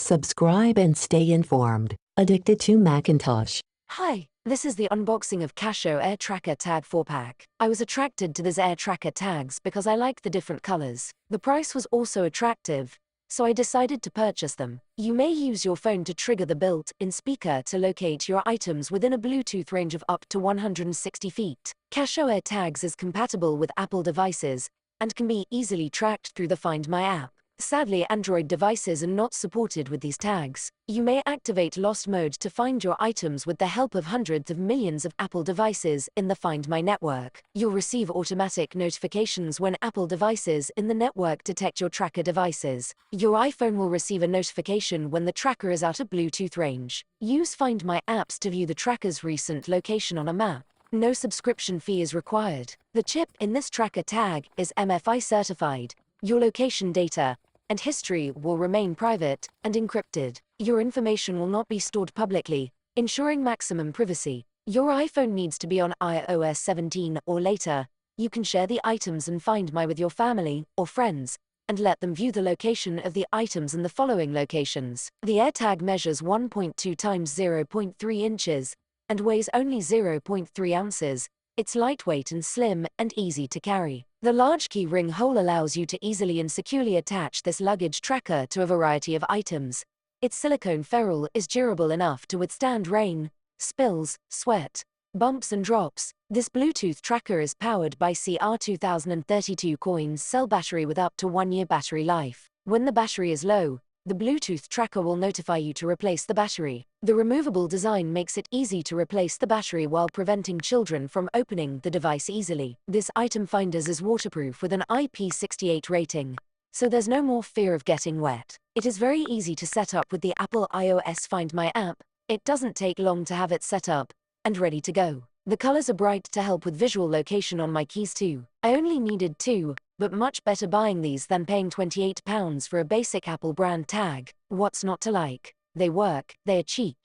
Subscribe and stay informed. Addicted to Macintosh. Hi, this is the unboxing of Cascho Air Tracker Tag 4-pack. I was attracted to these Air Tracker tags because I like the different colors. The price was also attractive, so I decided to purchase them. You may use your phone to trigger the built-in speaker to locate your items within a Bluetooth range of up to 160 feet. Cascho Air Tags is compatible with Apple devices and can be easily tracked through the Find My app. Sadly, Android devices are not supported with these tags. You may activate Lost Mode to find your items with the help of hundreds of millions of Apple devices in the Find My network. You'll receive automatic notifications when Apple devices in the network detect your tracker devices. Your iPhone will receive a notification when the tracker is out of Bluetooth range. Use Find My apps to view the tracker's recent location on a map. No subscription fee is required. The chip in this tracker tag is MFI certified. Your location data and history will remain private and encrypted. Your information will not be stored publicly, ensuring maximum privacy. Your iPhone needs to be on iOS 17 or later. You can share the items and Find My with your family or friends, and let them view the location of the items in the following locations. The AirTag measures 1.2 times 0.3 inches and weighs only 0.3 ounces. It's lightweight and slim and easy to carry. The large key ring hole allows you to easily and securely attach this luggage tracker to a variety of items. Its silicone ferrule is durable enough to withstand rain, spills, sweat, bumps and drops. This Bluetooth tracker is powered by CR2032 coins cell battery with up to 1 year battery life. When the battery is low, the Bluetooth tracker will notify you to replace the battery. The removable design makes it easy to replace the battery while preventing children from opening the device easily. This item finders is waterproof with an IP68 rating, so there's no more fear of getting wet. It is very easy to set up with the Apple iOS Find My app. It doesn't take long to have it set up and ready to go. The colors are bright to help with visual location on my keys too. I only needed 2, but much better buying these than paying £28 for a basic Apple brand tag. What's not to like? They work, they are cheap.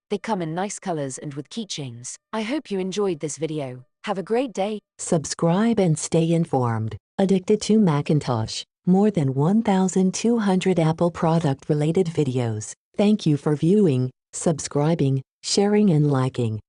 They come in nice colors and with keychains. I hope you enjoyed this video. Have a great day. Subscribe and stay informed. Addicted to Macintosh. More than 1,200 Apple product related videos. Thank you for viewing, subscribing, sharing and liking.